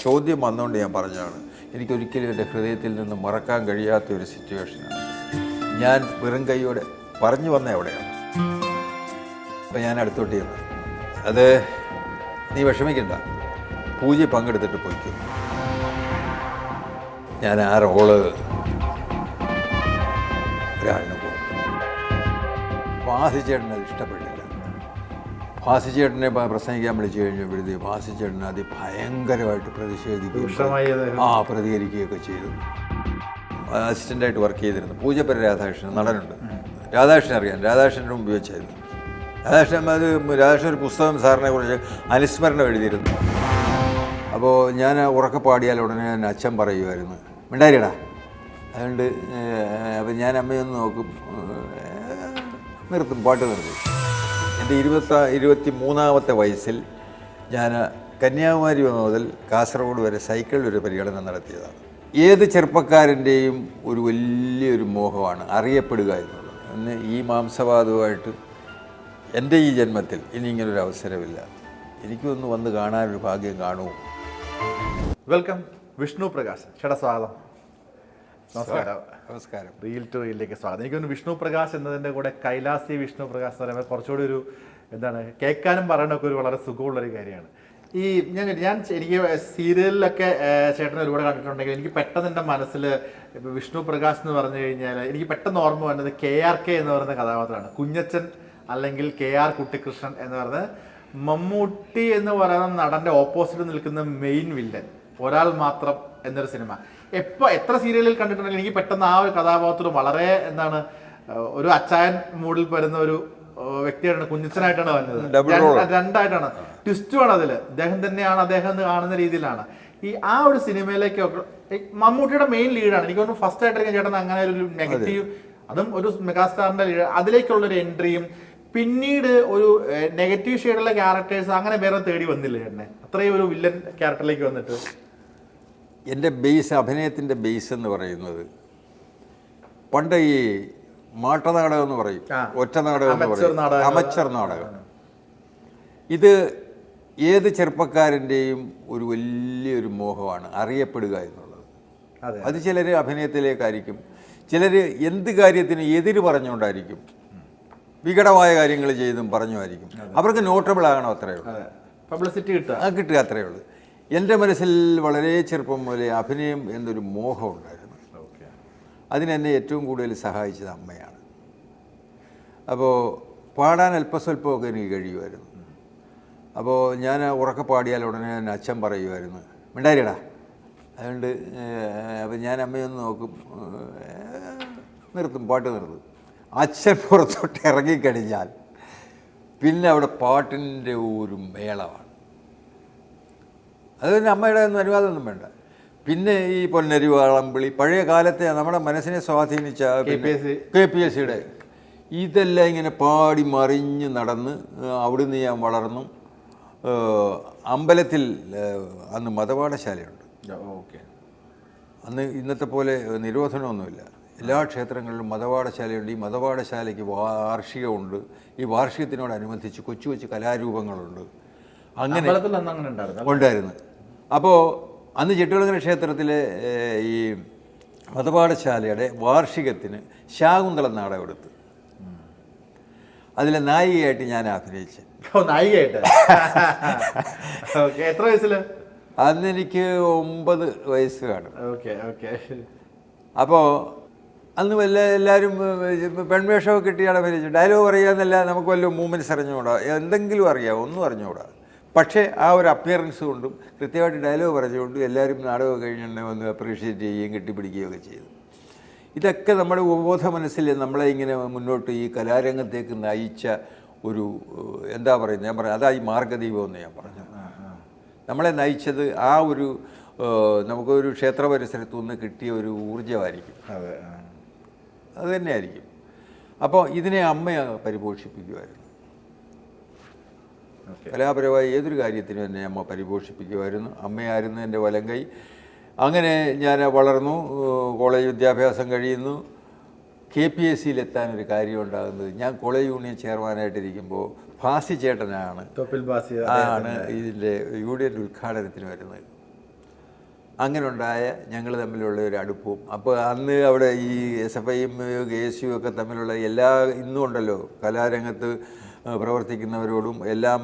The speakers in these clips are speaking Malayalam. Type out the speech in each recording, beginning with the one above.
ചോദ്യം വന്നുകൊണ്ട് ഞാൻ പറഞ്ഞതാണ്. എനിക്കൊരിക്കലും എൻ്റെ ഹൃദയത്തിൽ നിന്ന് മറക്കാൻ കഴിയാത്ത ഒരു സിറ്റുവേഷനാണ്. ഞാൻ വെറും കൈയോടെ പറഞ്ഞു വന്ന എവിടെയാണ്. അപ്പം ഞാൻ അടുത്തോട്ട് ചെന്നു. അത് നീ വിഷമിക്കണ്ട, പൂജ പങ്കെടുത്തിട്ട് പോയിക്കും. ഞാൻ ആ റോള് ഒരാളിന് പോകും. വാസിച്ചേട്ടന് അത് ഇഷ്ടപ്പെട്ടില്ല. വാസിച്ചേട്ടനെ പ്രസംഗിക്കാൻ വിളിച്ചു കഴിഞ്ഞപ്പോഴത്തേക്ക് വാസിച്ചേട്ടൻ അത് ഭയങ്കരമായിട്ട് പ്രതികരിക്കുകയൊക്കെ ചെയ്തു. അസിസ്റ്റൻ്റായിട്ട് വർക്ക് ചെയ്തിരുന്നു. പൂജപ്പര രാധാകൃഷ്ണൻ നടനുണ്ട്. രാധാകൃഷ്ണൻ അറിയാം. രാധാകൃഷ്ണൻ്റെ മുമ്പ് വെച്ചായിരുന്നു. രാധാകൃഷ്ണൻ ഒരു പുസ്തകം സാറിനെ കുറിച്ച് അനുസ്മരണം എഴുതിയിരുന്നു. അപ്പോൾ ഞാൻ ഉറക്കെ പാടിയാൽ ഉടനെ തന്നെ അച്ഛൻ പറയുമായിരുന്നു, മിണ്ടാരിയടാ. അതുകൊണ്ട് അപ്പം ഞാൻ അമ്മയൊന്ന് നോക്കും, നിർത്തും, പാട്ട് നിർത്തും. എൻ്റെ 23-ാമത്തെ വയസ്സിൽ ഞാൻ കന്യാകുമാരി മുതൽ കാസർഗോഡ് വരെ സൈക്കിളിൽ ഒരു പര്യടനം നടത്തിയതാണ്. ഏത് ചെറുപ്പക്കാരൻ്റെയും ഒരു വലിയൊരു മോഹമാണ് അറിയപ്പെടുക എന്നുള്ളത്. അന്ന് ഈ മാംസവാദവുമായിട്ട് എൻ്റെ ഈ ജന്മത്തിൽ ഇനി ഇങ്ങനൊരു അവസരമില്ല. എനിക്കൊന്ന് വന്ന് കാണാനൊരു ഭാഗ്യം കാണുമോ. വെൽക്കം വിഷ്ണു പ്രകാശ് ചേട്ടാ, സ്വാഗതം. നമസ്കാരം. നമസ്കാരം. റീൽ ടു റീലിലേക്ക് സ്വാഗതം. എനിക്കൊന്ന് വിഷ്ണു പ്രകാശ് എന്നതിൻ്റെ കൂടെ കൈലാസി വിഷ്ണു പ്രകാശ് എന്ന് പറയുമ്പോൾ കുറച്ചുകൂടി ഒരു എന്താണ് കേൾക്കാനും പറയാനൊക്കെ ഒരു വളരെ സുഖമുള്ളൊരു കാര്യമാണ്. ഈ എനിക്ക് സീരിയലിലൊക്കെ ചേട്ടനെ ഒരുപാട് കണ്ടിട്ടുണ്ടെങ്കിൽ എനിക്ക് പെട്ടെന്ന് എൻ്റെ മനസ്സിൽ ഇപ്പോൾ വിഷ്ണു പ്രകാശ് എന്ന് പറഞ്ഞു കഴിഞ്ഞാൽ എനിക്ക് പെട്ടെന്ന് ഓർമ്മ വന്നത് KRK എന്ന് പറയുന്ന കഥാപാത്രമാണ്. കുഞ്ഞച്ചൻ അല്ലെങ്കിൽ KR കുട്ടിക്കൃഷ്ണൻ എന്ന് പറയുന്നത് മമ്മൂട്ടി എന്ന് പറയുന്ന നടൻ്റെ ഓപ്പോസിറ്റ് നിൽക്കുന്ന മെയിൻ വില്ലൻ ഒരാൾ മാത്രം എന്നൊരു സിനിമ എത്ര സീരിയലിൽ കണ്ടിട്ടുണ്ടെങ്കിൽ എനിക്ക് പെട്ടെന്ന് ആ ഒരു കഥാപാത്രം വളരെ എന്താണ് ഒരു അച്ചായൻ മൂഡിൽ വരുന്ന ഒരു വ്യക്തിയാണ്. കുഞ്ഞച്ചനായിട്ടാണ് വന്നത്. രണ്ടായിട്ടാണ് ട്വിസ്റ്റുമാണ് അതിൽ. അദ്ദേഹം തന്നെയാണ് അദ്ദേഹം എന്ന് കാണുന്ന രീതിയിലാണ് ഈ ആ ഒരു സിനിമയിലേക്കൊക്കെ മമ്മൂട്ടിയുടെ മെയിൻ ലീഡാണ്. എനിക്ക് തോന്നുന്നു ഫസ്റ്റ് ആയിട്ടായിരിക്കും ചേട്ടൻ അങ്ങനെ ഒരു നെഗറ്റീവ്, അതും ഒരു മെഗാസ്റ്റാറിന്റെ ലീഡ്, അതിലേക്കുള്ളൊരു എൻട്രിയും പിന്നീട് ഒരു നെഗറ്റീവ് ഷെയ്ഡുള്ള ക്യാരക്ടേഴ്സ് അങ്ങനെ വേറെ തേടി വന്നില്ല ചേട്ടനെ അത്രയും ഒരു വില്ലൻ ക്യാരക്ടറിലേക്ക് വന്നിട്ട്. എൻ്റെ ബേസ്, അഭിനയത്തിൻ്റെ ബേസ് എന്ന് പറയുന്നത് പണ്ട് ഈ മാട്ടനാടകം എന്ന് പറയും, ഒറ്റ നാടകം എന്ന് പറയും, അമച്ചർ നാടകം. ഇത് ഏത് ചെറുപ്പക്കാരൻ്റെയും ഒരു വലിയൊരു മോഹമാണ് അറിയപ്പെടുക എന്നുള്ളത്. അത് ചിലർ അഭിനയത്തിലേക്കായിരിക്കും, ചിലർ എന്ത് കാര്യത്തിനും എതിര് പറഞ്ഞുകൊണ്ടായിരിക്കും, വികടമായ കാര്യങ്ങൾ ചെയ്തും പറഞ്ഞുമായിരിക്കും. അവർക്ക് നോട്ടബിൾ ആകണം, അത്രയേ ഉള്ളൂ. പബ്ലിസിറ്റി കിട്ടുക, അത്രയേ ഉള്ളൂ. എൻ്റെ മനസ്സിൽ വളരെ ചെറുപ്പം മുതലേ അഭിനയം എന്നൊരു മോഹം ഉണ്ടായിരുന്നു. അതിനെന്നെ ഏറ്റവും കൂടുതൽ സഹായിച്ചത് അമ്മയാണ്. അപ്പോൾ പാടാൻ അല്പസ്വല്പമൊക്കെ എനിക്ക് കഴിയുമായിരുന്നു. അപ്പോൾ ഞാൻ ഉറക്കെ പാടിയാൽ ഉടനെ തന്നെ അച്ഛൻ പറയുമായിരുന്നു, മിണ്ടാരിയടാ. അതുകൊണ്ട് അപ്പം ഞാൻ അമ്മയൊന്ന് നോക്കും, നിർത്തും, പാട്ട് നിർത്തും. അച്ഛൻ പുറത്തോട്ട് ഇറങ്ങിക്കഴിഞ്ഞാൽ പിന്നെ അവിടെ പാട്ടിൻ്റെ ഒരു മേളമാണ്. അത് പിന്നെ അമ്മയുടെ ഒന്നും അനുവാദമൊന്നും വേണ്ട. പിന്നെ ഈ പൊന്നരി വളമ്പിളി, പഴയ കാലത്തെ നമ്മുടെ മനസ്സിനെ സ്വാധീനിച്ച KPSCയുടെ ഇതെല്ലാം ഇങ്ങനെ പാടി മറിഞ്ഞ് നടന്ന് അവിടുന്ന് ഞാൻ വളർന്നു. അമ്പലത്തിൽ അന്ന് മതപാഠശാലയുണ്ട്. അന്ന് ഇന്നത്തെ പോലെ നിരോധനമൊന്നുമില്ല. എല്ലാ ക്ഷേത്രങ്ങളിലും മതപാഠശാലയുണ്ട്. ഈ മതപാഠശാലയ്ക്ക് വാർഷികമുണ്ട്. ഈ വാർഷികത്തിനോടനുബന്ധിച്ച് കൊച്ചു കൊച്ചു കലാരൂപങ്ങളുണ്ട്. അങ്ങനെ ഉണ്ടായിരുന്നു. അപ്പോൾ അന്ന് ചെട്ടികുളങ്ങര ക്ഷേത്രത്തിലെ ഈ മതപാഠശാലയുടെ വാർഷികത്തിന് ശാകുന്തളം നാടകം എടുത്ത് അതിലെ നായികയായിട്ട് ഞാൻ അഭിനയിച്ചു. എത്ര വയസ്സില്? അന്ന് എനിക്ക് 9 വയസ്സ് കാണും. അപ്പോൾ അന്ന് എല്ലാവരും പെൺവേഷമൊക്കെ കിട്ടിയാണ് അഭിനയിച്ചു. ഡയലോഗ് പറയാമെന്നല്ല, നമുക്ക് വല്ല മൂവ്മെൻറ്റ്സ് അറിഞ്ഞുകൂടാ, എന്തെങ്കിലും അറിയാം, ഒന്നും അറിഞ്ഞുകൂടാ. പക്ഷേ ആ ഒരു അപ്പിയറൻസ് കൊണ്ടും കൃത്യമായിട്ട് ഡയലോഗ് പറഞ്ഞുകൊണ്ടും എല്ലാവരും നാടകം കഴിഞ്ഞിട്ടുണ്ടെങ്കിൽ വന്ന് അപ്രീഷിയേറ്റ് ചെയ്യുകയും കെട്ടിപ്പിടിക്കുകയൊക്കെ ചെയ്തു. ഇതൊക്കെ നമ്മുടെ ഉപബോധ മനസ്സിൽ നമ്മളെ ഇങ്ങനെ മുന്നോട്ട് ഈ കലാരംഗത്തേക്ക് നയിച്ച ഒരു എന്താ പറയുന്നത്, ഞാൻ പറഞ്ഞു അതാ ഈ മാർഗ്ഗദീപം എന്ന് ഞാൻ പറഞ്ഞു. നമ്മളെ നയിച്ചത് ആ ഒരു നമുക്കൊരു ക്ഷേത്ര പരിസരത്തു നിന്ന് കിട്ടിയ ഒരു ഊർജ്ജമായിരിക്കും. അത് തന്നെയായിരിക്കും. അപ്പോൾ ഇതിനെ അമ്മ പരിപോഷിപ്പിക്കുമായിരുന്നു. കലാപരമായി ഏതൊരു കാര്യത്തിനും എന്നെ അമ്മ പരിപോഷിപ്പിക്കുമായിരുന്നു. അമ്മയായിരുന്നു എൻ്റെ വലങ്കൈ. അങ്ങനെ ഞാൻ വളർന്നു, കോളേജ് വിദ്യാഭ്യാസം കഴിയുന്നു. KPSCയിലെത്താനൊരു കാര്യം ഉണ്ടാകുന്നത്, ഞാൻ കോളേജ് യൂണിയൻ ചെയർമാനായിട്ടിരിക്കുമ്പോൾ ഭാസി ചേട്ടനാണ് ഇതിൻ്റെ യൂണിയൻ ഉദ്ഘാടനത്തിന് വരുന്നത്. അങ്ങനെ ഉണ്ടായ ഞങ്ങൾ തമ്മിലുള്ള ഒരു അടുപ്പവും. അപ്പോൾ അന്ന് അവിടെ ഈ SFIയും KSU ഒക്കെ തമ്മിലുള്ള എല്ലാ ഇന്നും ഉണ്ടല്ലോ കലാരംഗത്ത് പ്രവർത്തിക്കുന്നവരോടും എല്ലാം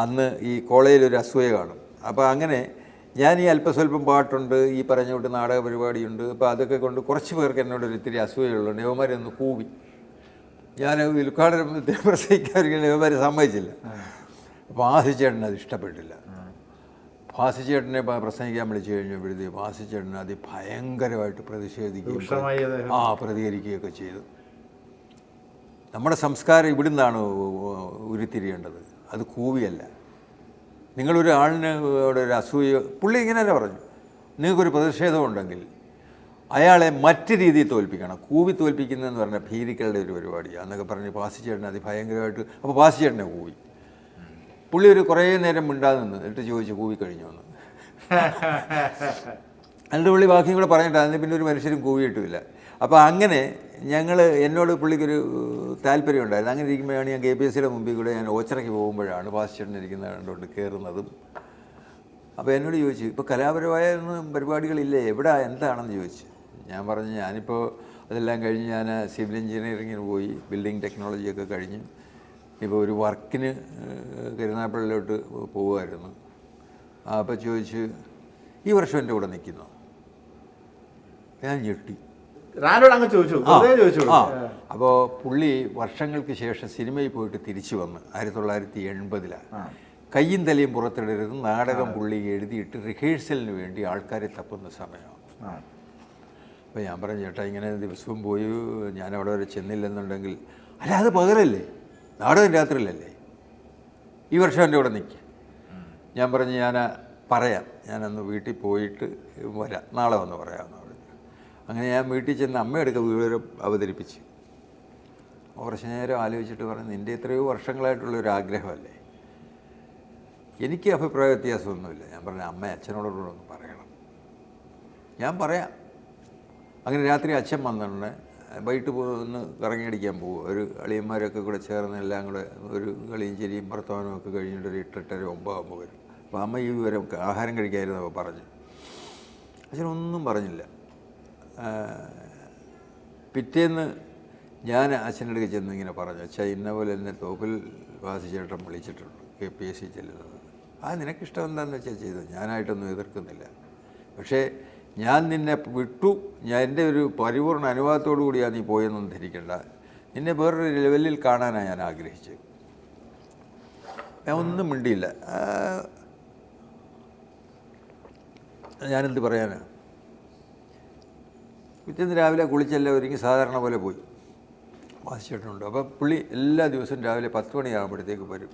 അന്ന് ഈ കോളേജിലൊരു അസൂയ കാണും. അപ്പോൾ അങ്ങനെ ഞാൻ ഈ അല്പസ്വല്പം പാട്ടുണ്ട്, ഈ പറഞ്ഞ കൊണ്ട് നാടക പരിപാടിയുണ്ട്. അപ്പോൾ അതൊക്കെ കൊണ്ട് കുറച്ച് പേർക്ക് എന്നോടൊരു ഇത്തിരി അസൂയുള്ളതുകൊണ്ട് യവന്മാരൊന്ന് കൂവി. ഞാൻ ഉദ്ഘാടനം പ്രസംഗിക്കാതിരിക്കുന്ന യവന്മാർ സമ്മതിച്ചില്ല. ഭാസിച്ചേട്ടന് അത് ഇഷ്ടപ്പെട്ടില്ല. ഭാസിച്ചേട്ടനെ പ്രസംഗിക്കാൻ വിളിച്ചു കഴിഞ്ഞപ്പോഴത്തേക്ക് ഭാസിച്ചേട്ടൻ അത് ഭയങ്കരമായിട്ട് പ്രതികരിക്കുകയൊക്കെ ചെയ്തു. നമ്മുടെ സംസ്കാരം ഇവിടുന്നാണ് ഉരുത്തിരിയേണ്ടത്, അത് കൂവിയല്ല. നിങ്ങളൊരു ആളിന് ഒരു അസൂയ, പുള്ളി ഇങ്ങനെ തന്നെ പറഞ്ഞു, നിങ്ങൾക്കൊരു പ്രതിഷേധം ഉണ്ടെങ്കിൽ അയാളെ മറ്റ് രീതിയിൽ തോൽപ്പിക്കണം. കൂവി തോൽപ്പിക്കുന്നതെന്ന് പറഞ്ഞാൽ ഭീരുക്കളുടെ ഒരു പരിപാടിയാണ് എന്നൊക്കെ പറഞ്ഞ് ഭാസിച്ചേട്ടൻ അതിഭയങ്കരമായിട്ട്. അപ്പോൾ ഭാസിച്ചേട്ടനെ കൂവി. പുള്ളി ഒരു കുറേ നേരം മിണ്ടാതെ നിന്ന് എന്നിട്ട് ചോദിച്ചു കൂവി കഴിഞ്ഞു എന്ന്. എന്നിട്ട് പുള്ളി ബാക്കിയും കൂടെ പറഞ്ഞിട്ട് അതിന് പിന്നെ ഒരു മനുഷ്യരും കൂവിയിട്ടുമില്ല. അപ്പോൾ അങ്ങനെ എന്നോട് പുള്ളിക്കൊരു താല്പര്യം ഉണ്ടായിരുന്നു. അങ്ങനെ ഇരിക്കുമ്പോഴാണ് ഞാൻ KPSCയുടെ മുമ്പിൽ കൂടെ ഞാൻ ഓച്ചിറയ്ക്ക് പോകുമ്പോഴാണ് ഭാസിച്ചേട്ടൻ ഇരിക്കുന്നത് കണ്ടുകൊണ്ട് കയറുന്നതും. അപ്പോൾ എന്നോട് ചോദിച്ചു, ഇപ്പോൾ കലാപരമായ ഒന്നും പരിപാടികളില്ലേ, എവിടെ എന്താണെന്ന് ചോദിച്ചു. ഞാൻ പറഞ്ഞു, ഞാനിപ്പോൾ അതെല്ലാം കഴിഞ്ഞ് ഞാൻ സിവിൽ എഞ്ചിനീയറിങ്ങിന് പോയി, ബിൽഡിംഗ് ടെക്നോളജിയൊക്കെ കഴിഞ്ഞ് ഇപ്പോൾ ഒരു വർക്കിന് കരുനാഗപ്പള്ളിയിലോട്ട് പോവുമായിരുന്നു. അപ്പോൾ ചോദിച്ചു, ഈ വർഷം എൻ്റെ കൂടെ നിൽക്കുന്നു. ഞാൻ ഞെട്ടി. അപ്പോൾ പുള്ളി വർഷങ്ങൾക്ക് ശേഷം സിനിമയിൽ പോയിട്ട് തിരിച്ചു വന്ന് 1980 കയ്യും തലയും പുറത്തിടരുത് നാടകം പുള്ളി എഴുതിയിട്ട് റിഹേഴ്സലിന് വേണ്ടി ആൾക്കാരെ തപ്പുന്ന സമയമാണ്. അപ്പോൾ ഞാൻ പറഞ്ഞു, ചേട്ടാ ഇങ്ങനെ ദിവസവും പോയി ഞാൻ അവിടെ വരെ ചെന്നില്ലെന്നുണ്ടെങ്കിൽ, അല്ല അത് പകരല്ലേ, നാടകം രാത്രിയിലല്ലേ, ഈ വർഷം എൻ്റെ കൂടെ നിൽക്കുക. ഞാൻ പറഞ്ഞു, ഞാൻ പറയാം, ഞാനന്ന് വീട്ടിൽ പോയിട്ട് വരാം, നാളെ വന്ന് പറയാമെന്ന് പറഞ്ഞു. അങ്ങനെ ഞാൻ വീട്ടിൽ ചെന്ന് അമ്മയെടുക്ക വിവരം അവതരിപ്പിച്ച് കുറച്ച് നേരം ആലോചിച്ചിട്ട് പറഞ്ഞു, നിൻ്റെ എത്രയോ വർഷങ്ങളായിട്ടുള്ളൊരാഗ്രഹമല്ലേ, എനിക്ക് അഭിപ്രായ വ്യത്യാസമൊന്നുമില്ല. ഞാൻ പറഞ്ഞു, അമ്മ അച്ഛനോടൊന്ന് പറയണം. ഞാൻ പറയാം. അങ്ങനെ രാത്രി അച്ഛൻ വന്നിട്ടുണ്ട്. വൈകിട്ട് ഒന്ന് കറങ്ങിയടിക്കാൻ പോകും. ഒരു അളിയന്മാരൊക്കെ കൂടെ ചേർന്ന് എല്ലാം കൂടെ ഒരു കളിയും ചിരിയും വർത്തമാനവും ഒക്കെ കഴിഞ്ഞിട്ട് ഒരു 8-8:30 9 വരും. അപ്പോൾ അമ്മ ഈ വിവരം ആഹാരം കഴിക്കാതിരുന്നപ്പോൾ പറഞ്ഞു. അച്ഛനൊന്നും പറഞ്ഞില്ല. പിറ്റേന്ന് ഞാൻ അച്ഛനടുക്ക് ചെന്ന് ഇങ്ങനെ പറഞ്ഞു, അച്ഛാ ഇന്ന പോലെ എന്നെ തോപ്പിൽ ഭാസിച്ചേട്ടൻ വിളിച്ചിട്ടുണ്ട് KPSC ചെല്ലുന്നത്. നിനക്കിഷ്ടം എന്താണെന്ന് വെച്ചാൽ ചെയ്തു, ഞാനായിട്ടൊന്നും എതിർക്കുന്നില്ല. പക്ഷേ ഞാൻ നിന്നെ വിട്ടു, എൻ്റെ ഒരു പരിപൂർണ്ണ അനുവാദത്തോടു കൂടിയാണ് നീ പോയെന്നൊന്നും ധരിക്കണ്ട. നിന്നെ വേറൊരു ലെവലിൽ കാണാനാണ് ഞാൻ ആഗ്രഹിച്ചത്. ഞാൻ ഒന്നും മിണ്ടിയില്ല. ഞാനെന്ത് പറയാനാണ്. പിറ്റേന്ന് രാവിലെ കുളിച്ചെല്ലാം ഒരുങ്ങി സാധാരണ പോലെ പോയി. ഭാസിച്ചേട്ടനുണ്ട്. അപ്പോൾ പുള്ളി എല്ലാ ദിവസവും രാവിലെ 10 മണിയാകുമ്പോഴത്തേക്ക് വരും.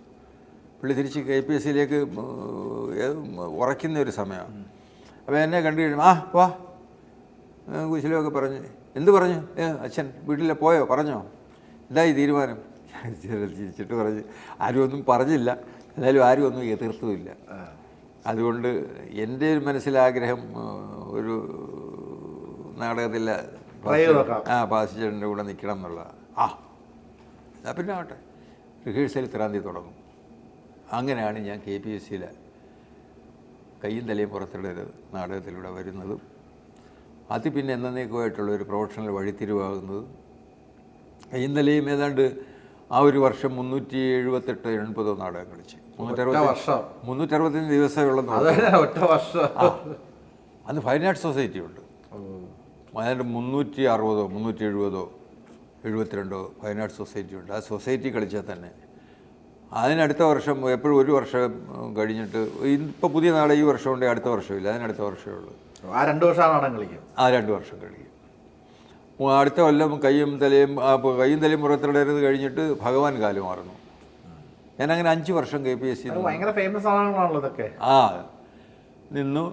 പുള്ളി തിരിച്ച് KPSCയിലേക്ക് ഉറയ്ക്കുന്ന ഒരു സമയമാണ്. അപ്പോൾ എന്നെ കണ്ടു കഴിയുമ്പോൾ വാ കുശലമൊക്കെ പറഞ്ഞ്, എന്ത് പറഞ്ഞു, അച്ഛൻ വീട്ടിലെ പോയോ, പറഞ്ഞോ, എന്തായി തീരുമാനം? ചിരിച്ചിട്ട് പറഞ്ഞ്, ആരും ഒന്നും പറഞ്ഞില്ല, എന്നാലും ആരും ഒന്നും എതിർത്തുമില്ല. അതുകൊണ്ട് എൻ്റെ ഒരു മനസ്സിലാഗ്രഹം ഒരു നാടകത്തിൽ ഭാസിച്ചേട്ടൻ്റെ കൂടെ നിൽക്കണം എന്നുള്ളതാണ്. എന്നാൽ പിന്നെ ആവട്ടെ, റിഹേഴ്സൽ ഇത്രാം തീയതി തുടങ്ങും. അങ്ങനെയാണ് ഞാൻ KPSCയിൽ കയ്യും തലയും പുറത്തിടരുത് നാടകത്തിലൂടെ വരുന്നതും അത് പിന്നെ എന്നേക്കുമായിട്ടുള്ള ഒരു പ്രൊഫഷണൽ വഴിത്തിരിവാകുന്നതും. കയ്യും തലയും ഏതാണ്ട് ആ ഒരു വർഷം 378-80 നാടകം കളിച്ച് 365 ദിവസമേ ഉള്ളൂ. അന്ന് ഫൈൻ ആർട്സ് സൊസൈറ്റി ഉണ്ട്. ഏതാണ്ട് 360-370 72 ഫൈൻ ആർട്സ് സൊസൈറ്റി ഉണ്ട്. ആ സൊസൈറ്റി കളിച്ചാൽ തന്നെ അതിനടുത്ത വർഷം എപ്പോഴും ഒരു വർഷം കഴിഞ്ഞിട്ട്, ഇപ്പോൾ പുതിയ നാടകം ഈ വർഷം ഉണ്ട്, അടുത്ത വർഷമില്ല, അതിനടുത്ത വർഷമേ ഉള്ളൂ. ആ 2 വർഷം നാടകം കളിക്കും. 2 വർഷം കഴിയും. അടുത്ത കൊല്ലം കയ്യും തലയും പുറത്തിടരുത് കഴിഞ്ഞിട്ട് ഭഗവാൻ കാലം മാറുന്നു. ഞാനങ്ങനെ 5 വർഷം KPSC ഭയങ്കര ഫേമസ് ആണല്ലോ ഇതൊക്കെ. നിന്നു.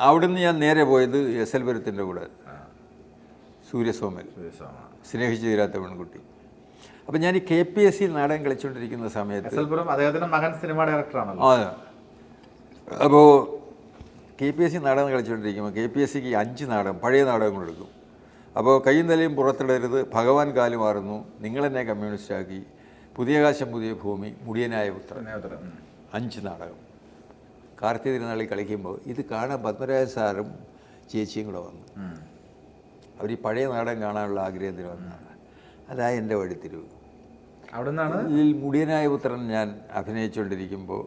അവിടുന്ന് ഞാൻ നേരെ പോയത് SL പുരത്തിൻ്റെ കൂടെ, സൂര്യസോമൽ, സ്നേഹിച്ചു തീരാത്ത പെൺകുട്ടി. അപ്പം ഞാൻ ഈ KPSC നാടകം കളിച്ചുകൊണ്ടിരിക്കുന്ന സമയത്ത് അദ്ദേഹത്തിൻ്റെ മകൻ സിനിമ ഡയറക്ടറാണല്ലോ. അപ്പോൾ KPSC നാടകം കളിച്ചുകൊണ്ടിരിക്കുമ്പോൾ KPSCക്ക് 5 നാടകം പഴയ നാടകങ്ങൾ എടുക്കും. അപ്പോൾ കയ്യും തലയും പുറത്തിടരുത്, ഭഗവാൻ കാലു മാറുന്നു, നിങ്ങളെന്നെ കമ്മ്യൂണിസ്റ്റാക്കി, പുതിയകാശം പുതിയ ഭൂമി, മുടിയനായ പുത്രൻ, 5 നാടകം കാർത്തിക തിരുനാളിൽ കളിക്കുമ്പോൾ ഇത് കാണാൻ പത്മരാജ സാറും ചേച്ചിയും കൂടെ വന്നു. അവർ ഈ പഴയ നാടകം കാണാനുള്ള ആഗ്രഹത്തിന് വന്നതാണ്. അതാ എൻ്റെ വഴിത്തിരിവ്. അവിടെ നിന്നാണ് ഇതിൽ മുടിയനായ പുത്രൻ ഞാൻ അഭിനയിച്ചുകൊണ്ടിരിക്കുമ്പോൾ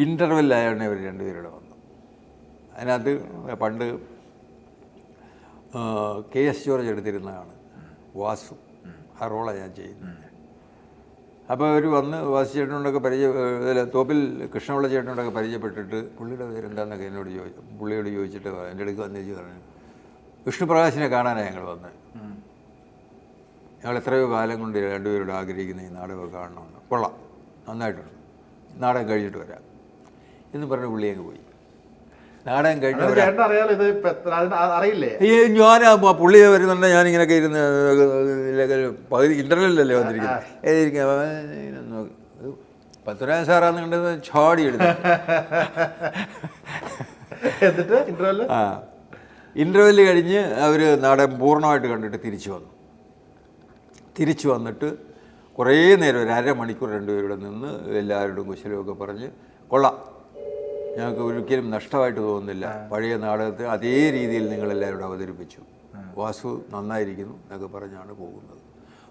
ഇൻ്റർവെല്ലായാണ് ഇവർ രണ്ടുപേരുടെ വന്നു. അതിനകത്ത് പണ്ട് KS ജോർജ് എടുത്തിരുന്നതാണ് വാസു, ആ റോളാണ് ഞാൻ ചെയ്യുന്നത്. അപ്പോൾ അവർ വന്ന് വാസു ചേട്ടനോടൊക്കെ തോപ്പിൽ കൃഷ്ണപിള്ള ചേട്ടനോടൊക്കെ പരിചയപ്പെട്ടിട്ട് പുള്ളിയുടെ പേരെന്താണെന്നൊക്കെ എന്നോട് പുള്ളിയോട് ചോദിച്ചിട്ട് എൻ്റെ അടുക്ക് വന്നേച്ച് പറഞ്ഞു, വിഷ്ണുപ്രകാശിനെ കാണാനാണ് ഞങ്ങൾ വന്നത്. ഞങ്ങൾ എത്രയോ കാലം കൊണ്ട് രണ്ടുപേരോട് ആഗ്രഹിക്കുന്ന ഈ നാടകം കാണണമെന്ന്. കൊള്ളാം, നന്നായിട്ടുണ്ട്, നാടകം കഴിഞ്ഞിട്ട് വരാം എന്ന് പറഞ്ഞ് പുള്ളി അങ്ങ് പോയി. നാടകം കഴിഞ്ഞ അറിയില്ലേ ഞാൻ പുള്ളിയെ വരുന്നുണ്ട്. ഞാനിങ്ങനെയൊക്കെ ഇരുന്ന് പകുതി ഇൻ്റർവെല്ലല്ലേ വന്നിരിക്കുന്നത്. പത്തുരാജൻ സാറാന്ന് കണ്ടത് ചാടി എടുത്തു. ഇൻ്റർവെല്ല് കഴിഞ്ഞ് അവർ നാടകം പൂർണ്ണമായിട്ട് കണ്ടിട്ട് തിരിച്ചു വന്നിട്ട് കുറേ നേരം ഒരു അരമണിക്കൂർ രണ്ടുപേരുടെ നിന്ന് എല്ലാവരോടും കുശലമൊക്കെ പറഞ്ഞ് കൊള്ളാം, ഞങ്ങൾക്ക് ഒരിക്കലും നഷ്ടമായിട്ട് തോന്നുന്നില്ല, പഴയ നാടകത്തെ അതേ രീതിയിൽ നിങ്ങളെല്ലാവരോടും അവതരിപ്പിച്ചു, വാസു നന്നായിരിക്കുന്നു എന്നൊക്കെ പറഞ്ഞാണ് പോകുന്നത്.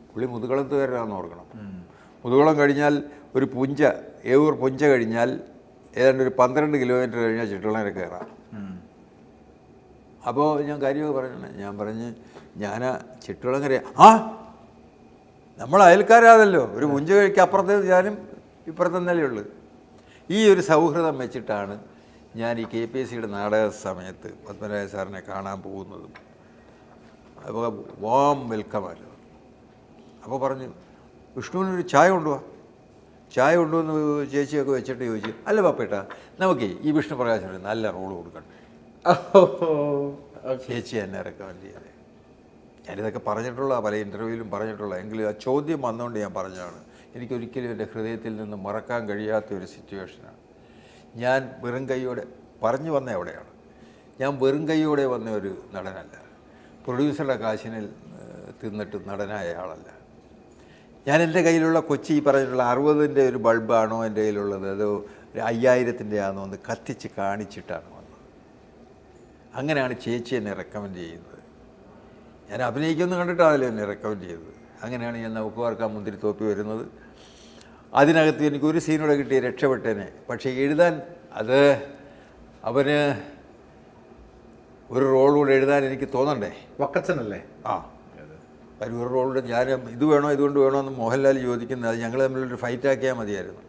പുള്ളി മുതുകുളത്തുകാരനാണെന്ന് ഓർക്കണം. മുതുകുളം കഴിഞ്ഞാൽ ഒരു ഏവൂർ പുഞ്ച കഴിഞ്ഞാൽ ഏതാണ്ട് ഒരു 12 കിലോമീറ്റർ കഴിഞ്ഞാൽ ചിട്ടുളങ്ങര കയറാം. അപ്പോൾ ഞാൻ കാര്യമൊക്കെ പറഞ്ഞ് ഞാൻ ചിട്ടുളങ്ങര നമ്മൾ അയൽക്കാരാണല്ലോ, ഒരു പുഞ്ച കഴിക്ക് അപ്പുറത്തെ ഞാനും ഇപ്പുറത്തെ നിലയുള്ളു. ഈ ഒരു സൗഹൃദം വെച്ചിട്ടാണ് ഞാൻ ഈ KPSCയുടെ നാടക സമയത്ത് പത്മരാജ സാറിനെ കാണാൻ പോകുന്നതും. അപ്പോൾ വാം വെൽക്കമല്ലോ. അപ്പോൾ പറഞ്ഞു, വിഷ്ണുവിനൊരു ചായ കൊണ്ടുവന്ന് ചേച്ചിയൊക്കെ വെച്ചിട്ട് ചോദിച്ചു, അല്ല പപ്പേട്ടാ, നമുക്ക് ഈ വിഷ്ണുപ്രകാശിന് നല്ല റോള് കൊടുക്കണ്ടേ. ചേച്ചി എന്നെ റെക്കമെൻഡ് ചെയ്തേ. ഞാനിതൊക്കെ പറഞ്ഞിട്ടുള്ള പല ഇൻ്റർവ്യൂവിലും പറഞ്ഞിട്ടുള്ള, എങ്കിലും ആ ചോദ്യം വന്നുകൊണ്ട് ഞാൻ പറഞ്ഞതാണ്. എനിക്കൊരിക്കലും എൻ്റെ ഹൃദയത്തിൽ നിന്ന് മറക്കാൻ കഴിയാത്ത ഒരു സിറ്റുവേഷനാണ്. ഞാൻ വെറും കൈയോടെ പറഞ്ഞു വന്ന എവിടെയാണ്, ഞാൻ വെറും കൈയോടെ വന്ന ഒരു നടനല്ല, പ്രൊഡ്യൂസറുടെ കാശിനിൽ തിന്നിട്ട് നടനായ ആളല്ല. ഞാൻ എൻ്റെ കയ്യിലുള്ള കൊച്ചി പറഞ്ഞിട്ടുള്ള 60-ൻ്റെ ഒരു ബൾബാണോ എൻ്റെ കയ്യിലുള്ളത്, അതോ 5000-ൻ്റെ ആണോ എന്ന് കത്തിച്ച് കാണിച്ചിട്ടാണ് വന്നത്. അങ്ങനെയാണ് ചേച്ചി എന്നെ റെക്കമെൻഡ് ചെയ്യുന്നത്. ഞാൻ അഭിനയിക്കുമെന്ന് കണ്ടിട്ടാണല്ലോ എന്നെ റെക്കമെൻഡ് ചെയ്തത്. അങ്ങനെയാണ് ഞാൻ നമുക്കുവാർക്കാ മുന്തിരിത്തോപ്പി വരുന്നത്. അതിനകത്ത് എനിക്കൊരു സീനൂടെ കിട്ടിയ രക്ഷപ്പെട്ടേനെ. പക്ഷേ എഴുതാൻ അവന് ഒരു റോളൂടെ എഴുതാൻ എനിക്ക് തോന്നണ്ടേ. വക്കച്ചനല്ലേ? ഒരു റോളൂടെ ഞാൻ ഇതുകൊണ്ട് വേണോ എന്ന് മോഹൻലാൽ ചോദിക്കുന്നത്, അത് ഞങ്ങൾ തമ്മിലൊരു ഫൈറ്റാക്കിയാൽ മതിയായിരുന്നു.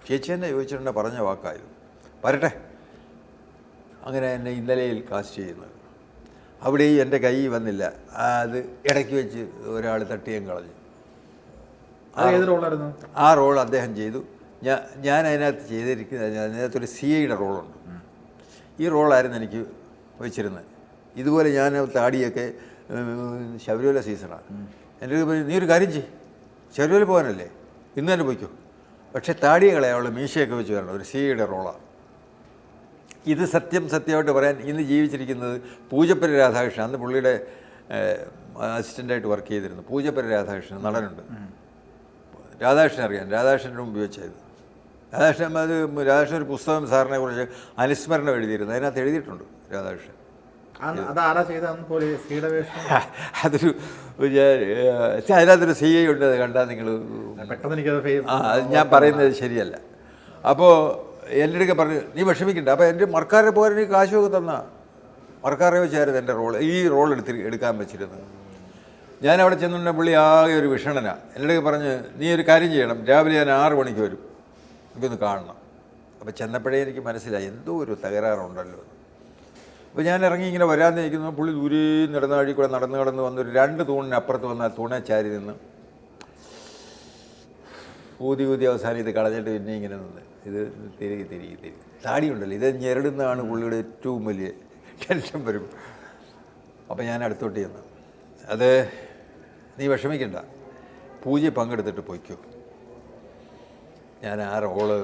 ചേച്ചി തന്നെ ചോദിച്ചിട്ടുണ്ടെങ്കിൽ പറഞ്ഞ വാക്കായിരുന്നു, വരട്ടെ. അങ്ങനെ എന്നെ ഇന്നലെയിൽ കാസ്റ്റ് ചെയ്യുന്നത്. അവിടെയും എൻ്റെ കൈ വന്നില്ല. അത് ഇടയ്ക്ക് വെച്ച് ഒരാൾ തട്ടിയും കളഞ്ഞു. ആ റോൾ അദ്ദേഹം ചെയ്തു. ഞാൻ അതിനകത്ത് ചെയ്തിരിക്കുന്നത്, അതിനകത്തൊരു CIയുടെ റോളുണ്ട്. ഈ റോളായിരുന്നു എനിക്ക് വെച്ചിരുന്നത്. ഇതുപോലെ ഞാൻ താടിയൊക്കെ ശബരിമല സീസണാണ്. എൻ്റെ നീ ഒരു കാര്യം ചെയ്യും, ശബരിമല പോകാനല്ലേ, ഇന്ന് തന്നെ പോയിക്കോ, പക്ഷേ താടിയെ കളയാനുള്ള മീശയൊക്കെ വെച്ച് വരണം. ഒരു CIയുടെ റോളാണ് ഇത്. സത്യമായിട്ട് പറയാൻ ഇന്ന് ജീവിച്ചിരിക്കുന്നത് പൂജപ്പുര രാധാകൃഷ്ണൻ. അന്ന് പുള്ളിയുടെ അസിസ്റ്റൻ്റായിട്ട് വർക്ക് ചെയ്തിരുന്നു പൂജപ്പുര രാധാകൃഷ്ണൻ, നടനുണ്ട്. രാധാകൃഷ്ണൻ അറിയാം, രാധാകൃഷ്ണൻ്റെ മുമ്പ് വെച്ചത്. രാധാകൃഷ്ണൻ ഒരു പുസ്തകം സാറിനെ കുറിച്ച് അനുസ്മരണം എഴുതിയിരുന്നു. അതിനകത്ത് എഴുതിയിട്ടുണ്ട് രാധാകൃഷ്ണൻ. അതൊരു അതിനകത്തൊരു CI ഉണ്ട്, അത് കണ്ടാൽ നിങ്ങൾ ഞാൻ പറയുന്നത് ശരിയല്ല. അപ്പോൾ എൻ്റെ അടുക്ക പറഞ്ഞു, നീ വിഷമിക്കണ്ട. അപ്പോൾ എൻ്റെ മർക്കാരെ പോകാൻ എനിക്ക് കാശുമൊക്കെ തന്ന മർക്കാരെ വെച്ചായിരുന്നു എൻ്റെ ഈ റോൾ എടുക്കാൻ വെച്ചിരുന്നത്. ഞാൻ അവിടെ ചെന്നുണ്ടെങ്കിൽ പുള്ളി ആകെ ഒരു വിഷണനാണ്. എൻ്റെ അടുക്ക പറഞ്ഞ്, നീ ഒരു കാര്യം ചെയ്യണം, രാവിലെ ഞാൻ 6 മണിക്ക് വരും, എനിക്കൊന്ന് കാണണം. അപ്പോൾ ചെന്നപ്പോഴേ എനിക്ക് മനസ്സിലായി എന്തോ ഒരു തകരാറുണ്ടല്ലോ. അപ്പോൾ ഞാൻ ഇറങ്ങി ഇങ്ങനെ വരാതെ നിൽക്കുന്നു. പുള്ളി ദൂരെ നടന്ന വഴി കൂടെ നടന്ന് വന്നൊരു 2 തൂണിനപ്പുറത്ത് വന്ന തൂണെ ചാരി നിന്ന് ഊതി അവസാനം ഇത് കളഞ്ഞിട്ട് പിന്നെ ഇങ്ങനെ നിന്ന് ഇത് തിരികെ താടിയുണ്ടല്ലോ, ഇത് ഞെരടുന്നതാണ് പുള്ളിയുടെ ഏറ്റവും വലിയ ടെൻഷൻ വരും. അപ്പോൾ ഞാൻ അടുത്തോട്ട് ചെന്ന്, അത് നീ വിഷമിക്കണ്ട, പൂജ പങ്കെടുത്തിട്ട് പോയിക്കോ. ഞാൻ ആ റോള്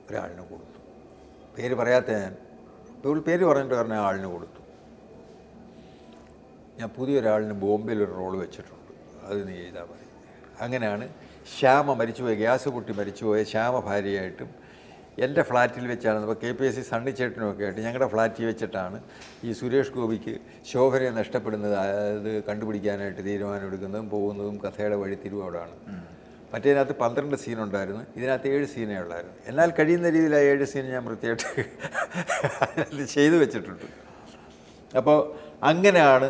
ഒരാളിന് കൊടുത്തു. പേര് പറയാത്ത ഞാൻ പേര് പറഞ്ഞിട്ട് പറഞ്ഞ ആളിന് കൊടുത്തു. ഞാൻ പുതിയൊരാളിന് ബോംബെയിലൊരു റോള് വെച്ചിട്ടുണ്ട്, അത് നീ ചെയ്താൽ മതി. അങ്ങനെയാണ് ശ്യാമ മരിച്ചുപോയ, ഗ്യാസ് പൊട്ടി മരിച്ചുപോയ ശ്യാമ ഭാര്യയായിട്ടും എൻ്റെ ഫ്ലാറ്റിൽ വെച്ചാണ് ഇപ്പോൾ KPSC സണ്ണിച്ചേട്ടനുമൊക്കെ ആയിട്ട് ഞങ്ങളുടെ ഫ്ലാറ്റിൽ വെച്ചിട്ടാണ് ഈ സുരേഷ് ഗോപിക്ക് ശോഭനയെ നഷ്ടപ്പെടുന്നത് അത് കണ്ടുപിടിക്കാനായിട്ട് തീരുമാനമെടുക്കുന്നതും പോകുന്നതും കഥയുടെ വഴിത്തിരിവും അവിടെയാണ്. മറ്റേതിനകത്ത് 12 സീനുണ്ടായിരുന്നു, ഇതിനകത്ത് 7 സീനേ ഉള്ളായിരുന്നു. എന്നാൽ കഴിയുന്ന രീതിയിൽ ആ 7 സീൻ ഞാൻ വൃത്തിയായിട്ട് അതിനകത്ത് ചെയ്തു വെച്ചിട്ടുണ്ട്. അപ്പോൾ അങ്ങനെയാണ്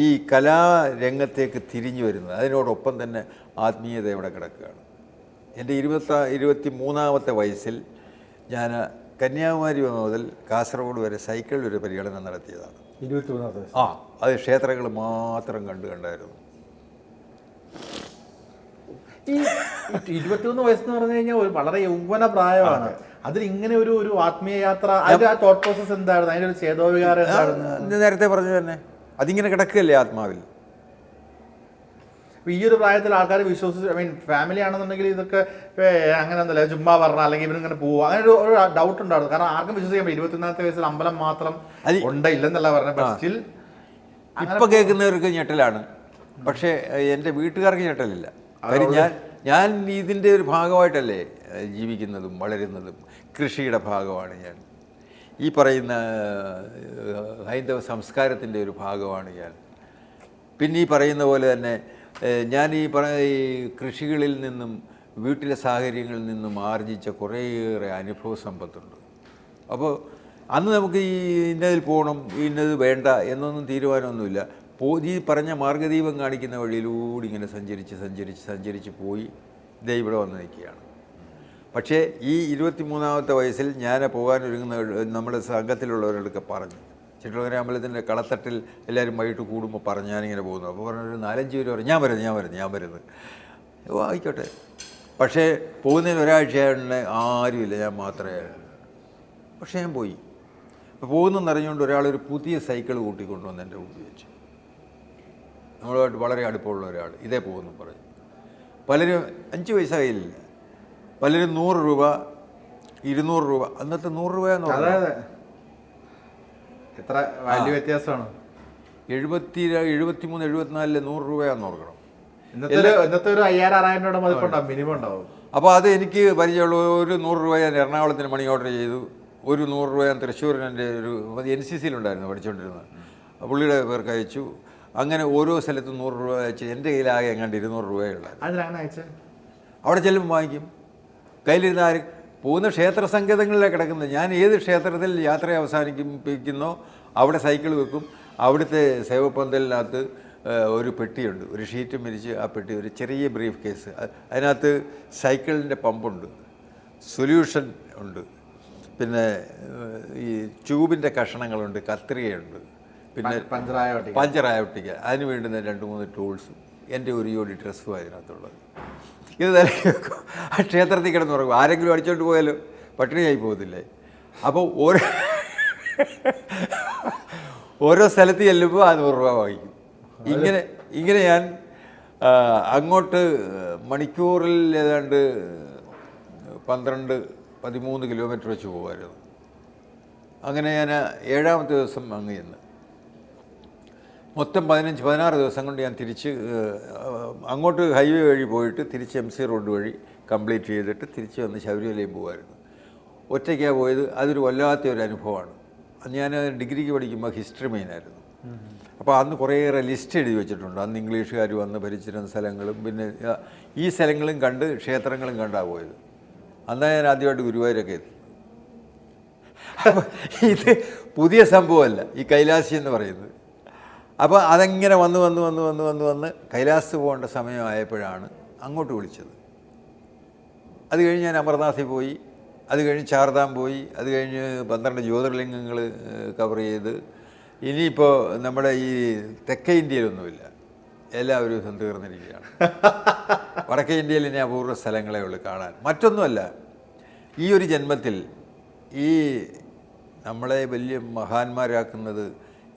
ഈ കലാരംഗത്തേക്ക് തിരിഞ്ഞു വരുന്നത്. അതിനോടൊപ്പം തന്നെ ആത്മീയത ഇവിടെ കിടക്കുകയാണ്. എൻ്റെ 23-ാമത്തെ വയസ്സിൽ ഞാൻ കന്യാകുമാരി മുതൽ കാസർഗോഡ് വരെ സൈക്കിളിൽ ഒരു പര്യടനം നടത്തിയതാണ്. 23 അത് ക്ഷേത്രങ്ങൾ മാത്രം കണ്ടായിരുന്നു. ഈ 23 വയസ്സെന്ന് പറഞ്ഞു കഴിഞ്ഞാൽ ഒരു വളരെ യൗവന പ്രായമാണ്. അതിൽ ഇങ്ങനെ ഒരു ആത്മീയ യാത്ര, അതിന്റെ ആ തോട്ട് പ്രോസസ് എന്തായിരുന്നു, അതിന്റെ ഒരു ചേതോവികാരം എന്തായിരുന്നു? നേരത്തെ പറഞ്ഞു തന്നെ അതിങ്ങനെ കിടക്കുകയല്ലേ ആത്മാവിൽ. ഈ ഒരു പ്രായത്തിൽ ആൾക്കാർ വിശ്വസിച്ച്, ഫാമിലി ആണെന്നുണ്ടെങ്കിൽ ഇതൊക്കെ അങ്ങനെ ഒന്നുമില്ല, ചുമ്മാ പറഞ്ഞ അല്ലെങ്കിൽ ഇവരിങ്ങനെ പോവുക, അങ്ങനെ ഒരു ഡൗട്ട് ഉണ്ടായിരുന്നു. കാരണം ആർക്കും വിശ്വസിക്കാൻ പറ്റും 21-ാമത്തെ വയസ്സിൽ അമ്പലം മാത്രം ഇല്ലെന്നല്ല പറഞ്ഞത്. സ്റ്റിൽ ഇപ്പം കേൾക്കുന്നവർക്ക് ഞെട്ടലാണ്, പക്ഷേ എൻ്റെ വീട്ടുകാർക്ക് ഞെട്ടലില്ല. കാര്യം ഞാൻ ഇതിൻ്റെ ഒരു ഭാഗമായിട്ടല്ലേ ജീവിക്കുന്നതും വളരുന്നതും. കൃഷിയുടെ ഭാഗമാണ് ഞാൻ. ഈ പറയുന്ന ഹൈന്ദവ സംസ്കാരത്തിൻ്റെ ഒരു ഭാഗമാണ് ഞാൻ. പിന്നെ ഈ പറയുന്ന പോലെ തന്നെ ഞാൻ ഈ കൃഷികളിൽ നിന്നും വീട്ടിലെ സാഹചര്യങ്ങളിൽ നിന്നും ആർജിച്ച കുറേയേറെ അനുഭവ സമ്പത്തുണ്ട്. അപ്പോൾ അന്ന് നമുക്ക് ഈ ഇന്നതിൽ പോകണം ഇന്നത് വേണ്ട എന്നൊന്നും തീരുമാനമൊന്നുമില്ല. ഈ പറഞ്ഞ മാർഗ്ഗദീപം കാണിക്കുന്ന വഴിയിലൂടെ ഇങ്ങനെ സഞ്ചരിച്ച് പോയി ഇതേ ഇവിടെ വന്ന് നിൽക്കുകയാണ്. പക്ഷേ ഈ 23-ാമത്തെ വയസ്സിൽ ഞാൻ പോകാനൊരുങ്ങുന്ന നമ്മുടെ സംഘത്തിലുള്ളവരോടൊക്കെ പറഞ്ഞു, ചിറ്റൂർക്കര അമ്പലത്തിൻ്റെ കളത്തട്ടിൽ എല്ലാവരും വൈകിട്ട് കൂടുമ്പോൾ പറഞ്ഞു ഞാനിങ്ങനെ പോകുന്നു. അപ്പോൾ പറഞ്ഞൊരു 4-5 പേര് പറഞ്ഞു ഞാൻ വരുന്നത്. ഓ ആയിക്കോട്ടെ. പക്ഷേ പോകുന്നതിന് ഒരാഴ്ചയായിട്ട് ആരുമില്ല, ഞാൻ മാത്രമേ. പക്ഷേ ഞാൻ പോയി. അപ്പോൾ പോകുന്നെന്ന് അറിഞ്ഞുകൊണ്ട് ഒരാളൊരു പുതിയ സൈക്കിൾ കൂട്ടിക്കൊണ്ടുവന്ന് എൻ്റെ മുമ്പിൽ വെച്ചു. നമ്മളുമായിട്ട് വളരെ അടുപ്പമുള്ള ഒരാൾ ഇതേ പോകുന്നു പറഞ്ഞു. പലരും 5 പൈസ കയ്യിലില്ല, പലരും 100 രൂപ 200 രൂപ. അന്നത്തെ 100 രൂപ എന്ന് പറഞ്ഞാൽ എത്ര വാല്യൂ വ്യത്യാസമാണ്. 73 74 100 രൂപയാന്ന് ഓർക്കണം. ഇന്നത്തെ ഒരു 5000-6000 രൂപ മതിപ്പുണ്ടാവും, മിനിമം ഉണ്ടാവും. അപ്പോൾ അത് എനിക്ക് പരിചയമുള്ള ഒരു 100 രൂപ ഞാൻ എറണാകുളത്തിന് മണി ഓർഡർ ചെയ്തു. ഒരു 100 രൂപ ഞാൻ തൃശ്ശൂരിന് എൻ്റെ ഒരു NCCയിലുണ്ടായിരുന്നു പഠിച്ചുകൊണ്ടിരുന്നത്, പുള്ളിയുടെ പേർക്ക് അയച്ചു. അങ്ങനെ ഓരോ സ്ഥലത്തും 100 രൂപ അയച്ച് എൻ്റെ കയ്യിലാകെ എങ്ങാണ്ട് 200 രൂപയുള്ളത്. അതിനാണ് അയച്ചത്. അവിടെ ചെല്ലുമ്പോൾ വാങ്ങിക്കും. കയ്യിലിരുന്ന് ആര് പോകുന്ന ക്ഷേത്ര സങ്കേതങ്ങളിലാണ് കിടക്കുന്നത്. ഞാൻ ഏത് ക്ഷേത്രത്തിൽ യാത്ര അവസാനിപ്പിക്കുന്നോ അവിടെ സൈക്കിൾ വെക്കും. അവിടുത്തെ സേവപ്പന്തലിനകത്ത് ഒരു പെട്ടിയുണ്ട്, ഒരു ഷീറ്റ് മരിച്ച് ആ പെട്ടി, ഒരു ചെറിയ ബ്രീഫ് കേസ്, അതിനകത്ത് സൈക്കിളിൻ്റെ പമ്പുണ്ട്, സൊല്യൂഷൻ ഉണ്ട്, പിന്നെ ഈ ട്യൂബിൻ്റെ കഷണങ്ങളുണ്ട്, കത്രികയുണ്ട്, പിന്നെ പഞ്ചറായ ഒട്ടിക്കുക, അതിന് വേണ്ടുന്ന 2-3 ടൂൾസും എൻ്റെ ഒരു ജോഡി ഡ്രസ്സും അതിനകത്തുള്ളത്. ഇത് നിലയ്ക്ക് വെക്കും. ആ ക്ഷേത്രത്തിൽ കിടന്നുറങ്ങും. ആരെങ്കിലും അടിച്ചോണ്ട് പോയാലോ പട്ടിണിയായി പോകത്തില്ലേ. അപ്പോൾ ഓരോ സ്ഥലത്ത് ചെല്ലുമ്പോൾ ആ 100 രൂപ വാങ്ങിക്കും. ഇങ്ങനെ ഞാൻ അങ്ങോട്ട് മണിക്കൂറിൽ ഏതാണ്ട് 12-13 കിലോമീറ്റർ വെച്ച് പോകുമായിരുന്നു. അങ്ങനെ ഞാൻ 7-ാമത്തെ ദിവസം അങ്ങ് ചെന്ന് മൊത്തം 15-16 ദിവസം കൊണ്ട് ഞാൻ തിരിച്ച് അങ്ങോട്ട് ഹൈവേ വഴി പോയിട്ട് തിരിച്ച് MC റോഡ് വഴി കംപ്ലീറ്റ് ചെയ്തിട്ട് തിരിച്ച് വന്ന് ശബരിമലയും പോകുമായിരുന്നു. ഒറ്റയ്ക്കാണ് പോയത്. അതൊരു വല്ലാത്ത ഒരു അനുഭവമാണ്. ഞാൻ ഡിഗ്രിക്ക് പഠിക്കുമ്പോൾ ഹിസ്റ്ററി മെയിനായിരുന്നു. അപ്പോൾ അന്ന് കുറേയേറെ ലിസ്റ്റ് എഴുതി വെച്ചിട്ടുണ്ട്. അന്ന് ഇംഗ്ലീഷുകാർ വന്ന് ഭരിച്ചിരുന്ന സ്ഥലങ്ങളും പിന്നെ ഈ സ്ഥലങ്ങളും കണ്ട് ക്ഷേത്രങ്ങളും കണ്ടാണ് പോയത്. അന്നാണ് ഞാൻ ആദ്യമായിട്ട് ഗുരുവായൂരൊക്കെ എത്തി. അപ്പോൾ ഇത് പുതിയ സംഭവമല്ല ഈ കൈലാസി എന്ന് പറയുന്നത്. അപ്പോൾ അതെങ്ങനെ വന്ന് കൈലാസത്ത് പോകേണ്ട സമയമായപ്പോഴാണ് അങ്ങോട്ട് വിളിച്ചത്. അത് കഴിഞ്ഞ് ഞാൻ അമർനാഥിൽ പോയി, അത് കഴിഞ്ഞ് ചാർധാം പോയി, അത് കഴിഞ്ഞ് 12 ജ്യോതിർലിംഗങ്ങൾ കവർ ചെയ്ത്. ഇനിയിപ്പോൾ നമ്മുടെ ഈ തെക്കേ ഇന്ത്യയിലൊന്നുമില്ല, എല്ലാവരും തീർന്നിരിക്കുകയാണ്. വടക്കേ ഇന്ത്യയിൽ ഇനി അപൂർവ സ്ഥലങ്ങളേ ഉള്ളൂ കാണാൻ. മറ്റൊന്നുമല്ല, ഈ ഒരു ജന്മത്തിൽ ഈ നമ്മളെ വലിയ മഹാന്മാരാക്കുന്നത്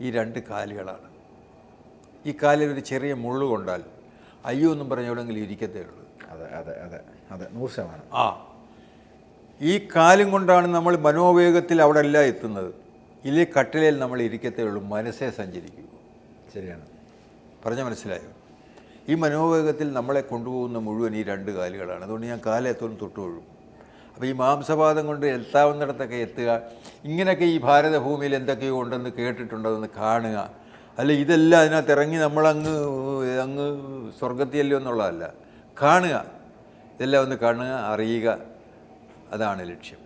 ഈ 2 കാലുകളാണ്. ഈ കാലിൽ ഒരു ചെറിയ മുള്ളു കൊണ്ടാൽ അയ്യോ എന്നും പറഞ്ഞ എവിടെയെങ്കിലും ഇരിക്കത്തേ ഉള്ളൂ. അതെ 100%. ഈ കാലും കൊണ്ടാണ് നമ്മൾ മനോവേഗത്തിൽ അവിടെ എല്ലാം എത്തുന്നത്. ഇല്ലേ കട്ടിലയിൽ നമ്മൾ ഇരിക്കത്തേ ഉള്ളൂ, മനസ്സേ സഞ്ചരിക്കൂ. ശരിയാണ്, പറഞ്ഞ മനസ്സിലായോ? ഈ മനോവേഗത്തിൽ നമ്മളെ കൊണ്ടുപോകുന്ന മുഴുവൻ ഈ 2 കാലുകളാണ്. അതുകൊണ്ട് ഞാൻ കാലെത്തോളം തൊട്ടുകൊഴും. അപ്പോൾ ഈ മാംസപാദം കൊണ്ട് എത്താവുന്നിടത്തൊക്കെ എത്തുക, ഇങ്ങനെയൊക്കെ ഈ ഭാരതഭൂമിയിൽ എന്തൊക്കെയോ ഉണ്ടെന്ന് കേട്ടിട്ടുണ്ടോ എന്ന് കാണുക. അല്ല ഇതെല്ലാം അതിനകത്ത് ഇറങ്ങി നമ്മളങ്ങ് സ്വർഗത്തിയല്ലോ എന്നുള്ളതല്ല, കാണുക, ഇതെല്ലാം ഒന്ന് കാണുക, അറിയുക, അതാണ് ലക്ഷ്യം.